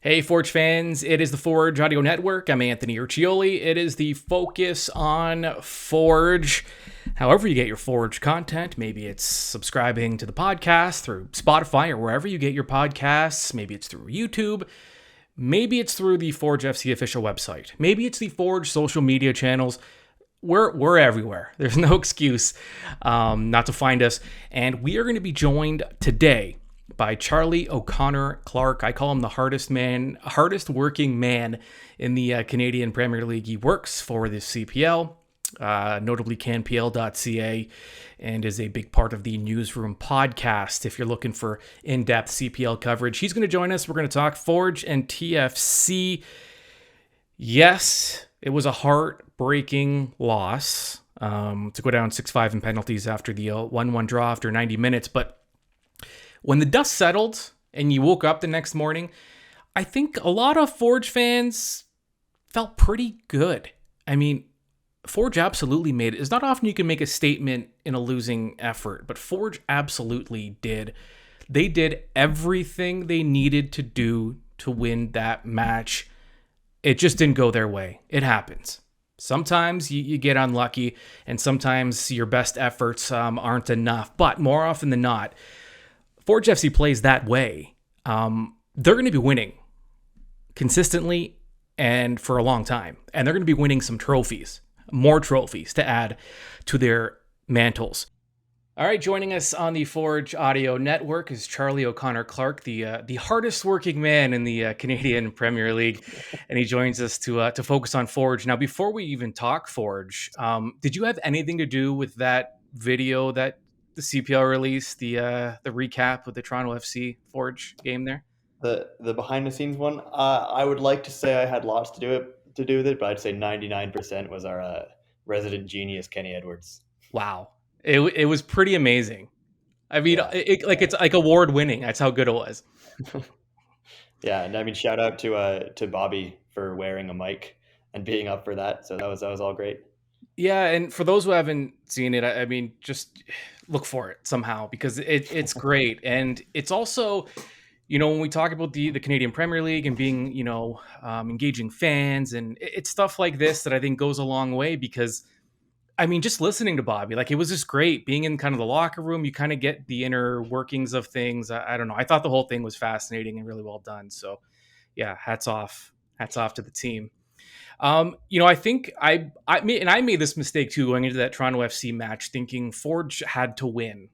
Hey, Forge fans, it is the Forge Audio Network. I'm Anthony Urciuoli. It is the Focus on Forge. However, you get your Forge content, maybe it's subscribing to the podcast through Spotify or wherever you get your podcasts, maybe it's through YouTube, maybe it's through the Forge FC official website, maybe it's the Forge social media channels. We're everywhere. There's no excuse not to find us. And we are going to be joined today by Charlie O'Connor Clark. I call him the hardest working man in the Canadian Premier League. He works for the CPL, notably Canpl.ca, and is a big part of the Newsroom podcast. If you're looking for in-depth CPL coverage, he's going to join us. We're going to talk Forge and TFC. Yes, it was a heartbreaking loss to go down 6-5 in penalties after the 1-1 draw after 90 minutes. But when the dust settled and you woke up the next morning, I think a lot of Forge fans felt pretty good. I mean, Forge absolutely made it. It's not often you can make a statement in a losing effort, but Forge absolutely did. They did everything they needed to do to win that match. It just didn't go their way. It happens. Sometimes you get unlucky, and sometimes your best efforts aren't enough. But more often than not, Forge FC plays that way. They're going to be winning consistently and for a long time. And they're going to be winning some trophies, more trophies to add to their mantles. All right, joining us on the Forge Audio Network is Charlie O'Connor Clark, the hardest working man in the Canadian Premier League, and he joins us to focus on Forge. Now, before we even talk Forge, did you have anything to do with that video that the CPL released, the recap of the Toronto FC Forge game there? The behind the scenes one. I would like to say I had lots to do with it, but I'd say 99% was our resident genius Kenny Edwards. Wow, it was pretty amazing. I mean, Yeah, it's like award winning. That's how good it was. yeah, and I mean shout out to Bobby for wearing a mic and being up for that. So that was all great. Yeah, and for those who haven't seen it, I mean, just look for it somehow because it's great, and it's also, when we talk about the Canadian Premier League and being, engaging fans, and it's stuff like this that I think goes a long way because, I mean, just listening to Bobby, like it was just great being in kind of the locker room. You kind of get the inner workings of things. I don't know. I thought the whole thing was fascinating and really well done. So, yeah, hats off to the team. I think I made this mistake too going into that Toronto FC match, thinking Forge had to win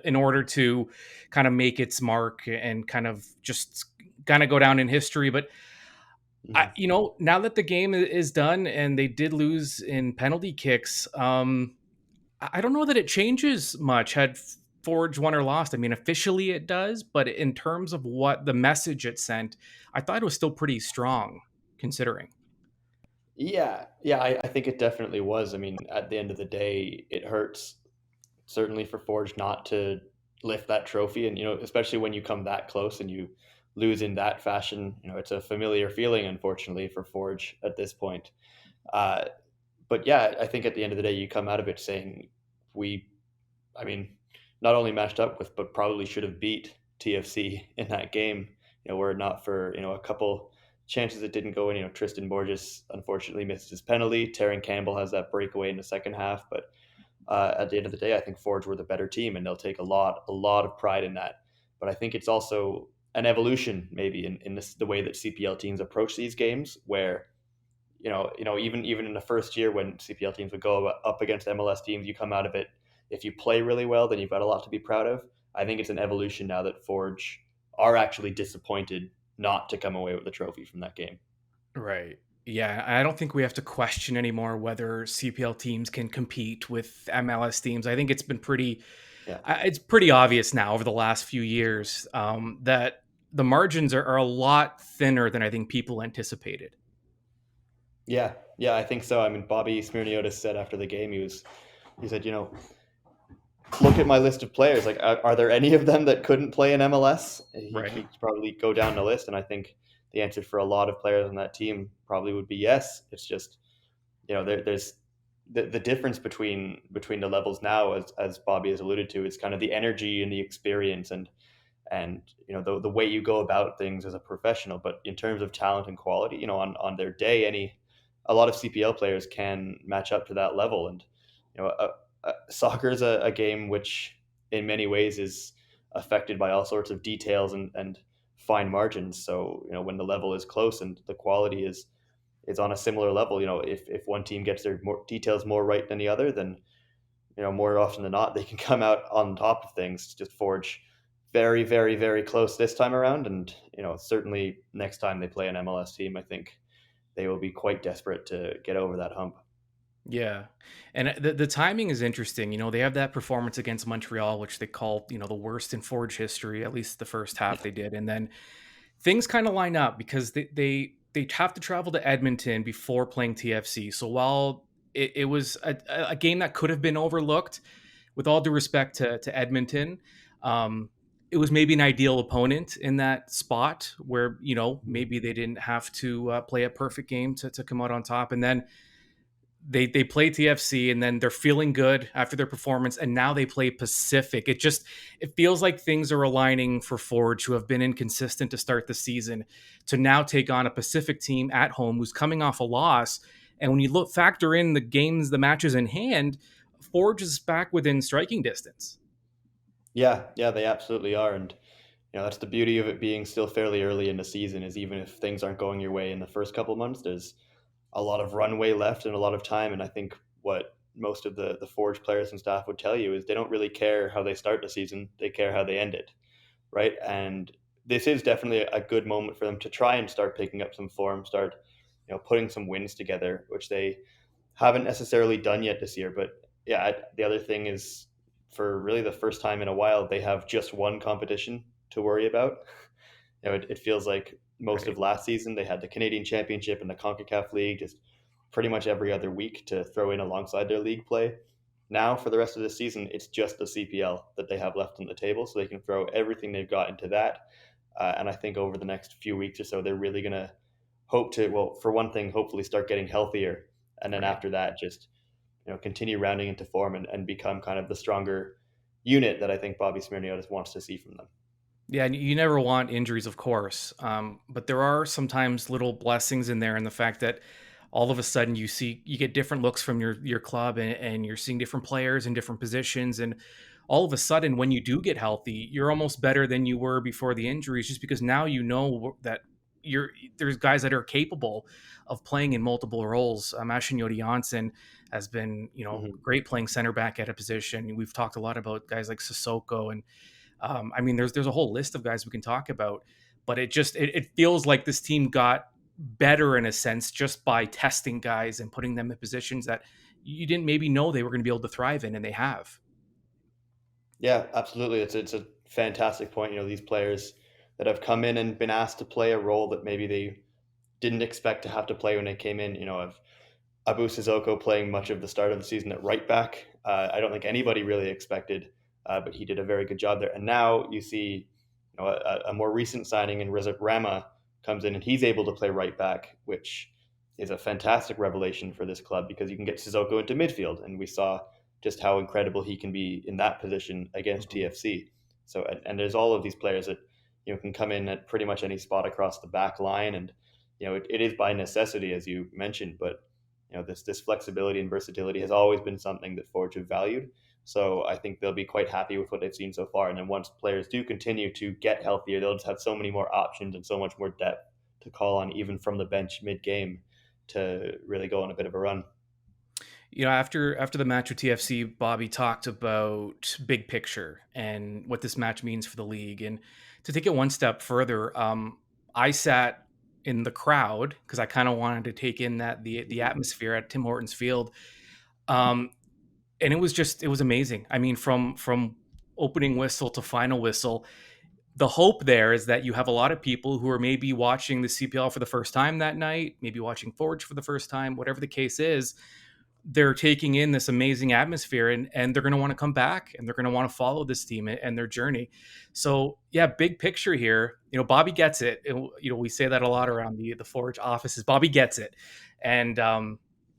in order to kind of make its mark and kind of just kind of go down in history. But Mhm. now that the game is done and they did lose in penalty kicks, I don't know that it changes much. Had Forge won or lost, I mean, officially it does, but in terms of what the message it sent, I thought it was still pretty strong considering. Yeah, I think it definitely was. I mean, at the end of the day, it hurts certainly for Forge not to lift that trophy, and especially when you come that close and you lose in that fashion. It's a familiar feeling, unfortunately, for Forge at this point. Uh, but yeah, I think at the end of the day, you come out of it saying we, I mean, not only matched up with, but probably should have beat TFC in that game. Were it not for a couple chances that didn't go in. Tristan Borges unfortunately missed his penalty. Terran Campbell has that breakaway in the second half, but at the end of the day, I think Forge were the better team, and they'll take a lot of pride in that. But I think it's also an evolution, maybe in the way that CPL teams approach these games, where even in the first year when CPL teams would go up against MLS teams, you come out of it. If you play really well, then you've got a lot to be proud of. I think it's an evolution now that Forge are actually disappointed not to come away with the trophy from that game. Right. Yeah, I don't think we have to question anymore whether CPL teams can compete with MLS teams. I think Yeah. it's pretty obvious now over the last few years that the margins are a lot thinner than I think people anticipated. Yeah, I think so. I mean, Bobby Smirniotis said after the game, he said, look at my list of players. Like, are there any of them that couldn't play in MLS? He Right. could probably go down the list, and I think the answer for a lot of players on that team probably would be yes. It's just there's the difference between the levels now, as Bobby has alluded to, is kind of the energy and the experience, and and the way you go about things as a professional. But in terms of talent and quality, on their day, a lot of CPL players can match up to that level. And soccer is a game which in many ways is affected by all sorts of details and fine margins. So when the level is close and the quality is on a similar level, if one team gets their more details more right than the other, then more often than not, they can come out on top of things. Just Forge very, very, very close this time around, and certainly next time they play an MLS team, I think they will be quite desperate to get over that hump. Yeah. And the timing is interesting. They have that performance against Montreal, which they call, the worst in Forge history, at least the first half they did. And then things kind of line up because they have to travel to Edmonton before playing TFC. So while it was a game that could have been overlooked, with all due respect to Edmonton, it was maybe an ideal opponent in that spot where, maybe they didn't have to play a perfect game to come out on top. And then they play TFC, and then they're feeling good after their performance, and now they play Pacific. It feels like things are aligning for Forge, who have been inconsistent to start the season, to now take on a Pacific team at home who's coming off a loss. And when you factor in the matches in hand, Forge is back within striking distance. Yeah, they absolutely are, and that's the beauty of it being still fairly early in the season. Is even if things aren't going your way in the first couple months, there's a lot of runway left and a lot of time. And I think what most of the Forge players and staff would tell you is they don't really care how they start the season; they care how they end it, right? And this is definitely a good moment for them to try and start picking up some form, start putting some wins together, which they haven't necessarily done yet this year. But yeah, the other thing is, for really the first time in a while, they have just one competition to worry about. It feels like most Right. of last season they had the Canadian Championship and the CONCACAF League just pretty much every other week to throw in alongside their league play. Now, for the rest of the season, it's just the CPL that they have left on the table, so they can throw everything they've got into that. And I think over the next few weeks or so, they're really going to hope to, well, for one thing, hopefully start getting healthier, and then Right. after that, just continue rounding into form and become kind of the stronger unit that I think Bobby Smirniotis wants to see from them. Yeah, and you never want injuries, of course, but there are sometimes little blessings in there, in the fact that all of a sudden you get different looks from your club, and you're seeing different players in different positions, and all of a sudden when you do get healthy, you're almost better than you were before the injuries, just because now that there's guys that are capable of playing in multiple roles. Ashin Yodi Janssen has been Mm-hmm. great playing center back at a position. We've talked a lot about guys like Sissoko, and I mean, there's a whole list of guys we can talk about, but it feels like this team got better in a sense just by testing guys and putting them in positions that you didn't maybe know they were going to be able to thrive in, and they have. Yeah, absolutely. It's a fantastic point. These players that have come in and been asked to play a role that maybe they didn't expect to have to play when they came in. Of Abu Sissoko playing much of the start of the season at right back. I don't think anybody really expected, but he did a very good job there. And now you see, a more recent signing in Rizak Rama comes in and he's able to play right back, which is a fantastic revelation for this club because you can get Sissoko into midfield, and we saw just how incredible he can be in that position against Mhm. TFC. So, and there's all of these players that can come in at pretty much any spot across the back line, and it is by necessity, as you mentioned, but this flexibility and versatility has always been something that Forge have valued. So I think they'll be quite happy with what they've seen so far. And then once players do continue to get healthier, they'll just have so many more options and so much more depth to call on, even from the bench mid game, to really go on a bit of a run. After the match with TFC, Bobby talked about big picture and what this match means for the league. And to take it one step further, I sat in the crowd because I kind of wanted to take in the atmosphere at Tim Hortons Field. Um, and it was amazing. I mean, from opening whistle to final whistle, the hope there is that you have a lot of people who are maybe watching the CPL for the first time that night, maybe watching Forge for the first time, whatever the case is. They're taking in this amazing atmosphere, and they're going to want to come back, and they're going to want to follow this team and their journey. So yeah, big picture here, Bobby gets it. We say that a lot around the Forge offices. Bobby gets it. And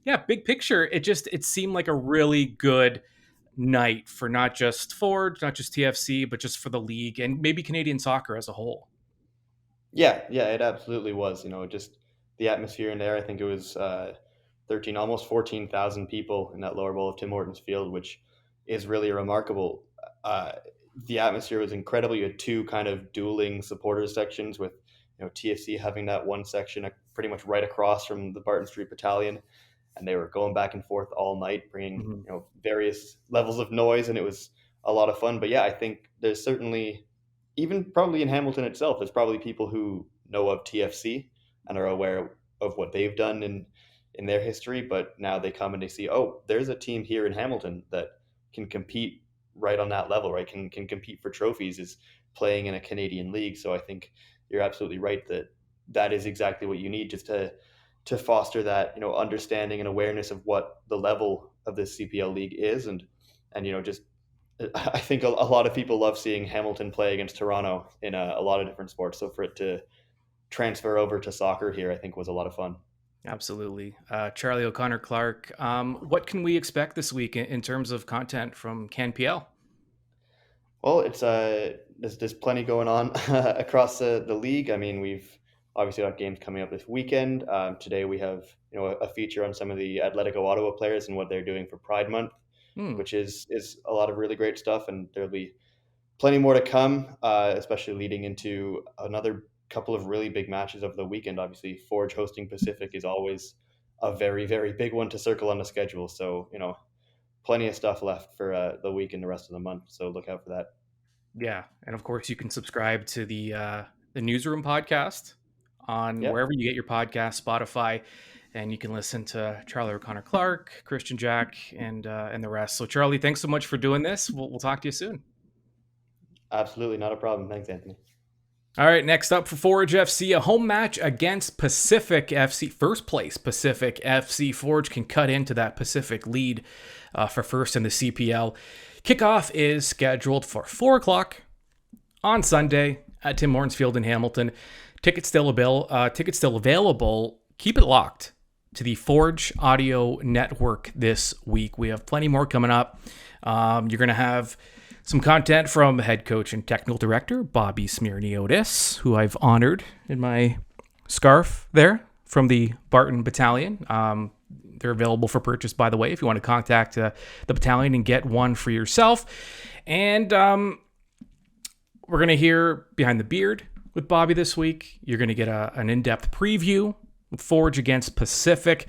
yeah, big picture, it seemed like a really good night for not just Forge, not just TFC, but just for the league and maybe Canadian soccer as a whole. Yeah, it absolutely was. Just the atmosphere in there. I think it was 13, almost 14,000 people in that lower bowl of Tim Hortons Field, which is really remarkable. Uh, the atmosphere was incredible. You had two kind of dueling supporters sections with TFC having that one section pretty much right across from the Barton Street Battalion, and they were going back and forth all night, bringing various levels of noise, and it was a lot of fun. But yeah, I think there's certainly, even probably in Hamilton itself, there's probably people who know of TFC and are aware of what they've done in their history, but now they come and they see, oh, there's a team here in Hamilton that can compete right on that level, right? Can compete for trophies, is playing in a Canadian league. So I think you're absolutely right that is exactly what you need, just to foster that understanding and awareness of what the level of this CPL league is, and just I think a lot of people love seeing Hamilton play against Toronto in a lot of different sports. So for it to transfer over to soccer here, I think was a lot of fun. Absolutely. Charlie O'Connor-Clark, what can we expect this week in terms of content from Canpl? Well, it's there's plenty going on across the league. I mean, we've obviously got games coming up this weekend. Today we have a feature on some of the Atletico Ottawa players and what they're doing for Pride Month, which is a lot of really great stuff, and there'll be plenty more to come, especially leading into another couple of really big matches of the weekend. Obviously, Forge hosting Pacific is always a very, very big one to circle on the schedule. So, plenty of stuff left for the week and the rest of the month. So look out for that. Yeah. And of course, you can subscribe to the Newsroom podcast on wherever you get your podcast, Spotify, and you can listen to Charlie O'Connor-Clark, Christian Jack, and the rest. So Charlie, thanks so much for doing this. We'll talk to you soon. Absolutely. Not a problem. Thanks, Anthony. All right, next up for Forge FC, a home match against Pacific FC. First place Pacific FC. Forge can cut into that Pacific lead for first in the CPL. Kickoff is scheduled for 4 o'clock on Sunday at Tim Hortons Field in Hamilton. Tickets still available. Keep it locked to the Forge Audio Network this week. We have plenty more coming up. You're going to have some content from head coach and technical director Bobby Smirniotis, who I've honored in my scarf there from the Barton Battalion. They're available for purchase, by the way, if you want to contact the battalion and get one for yourself. And we're going to hear Behind the Beard with Bobby this week. You're going to get an in-depth preview with Forge against Pacific.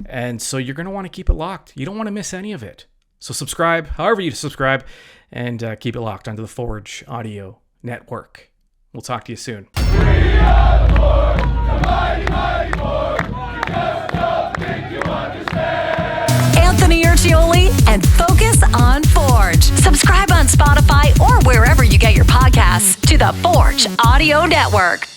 And so you're going to want to keep it locked. You don't want to miss any of it. So subscribe, however you subscribe, and keep it locked onto the Forge Audio Network. We'll talk to you soon. We are the Forge, the mighty, mighty Forge. You just don't think you understand. Anthony Urciuoli and Focus on Forge. Subscribe on Spotify or wherever you get your podcasts to the Forge Audio Network.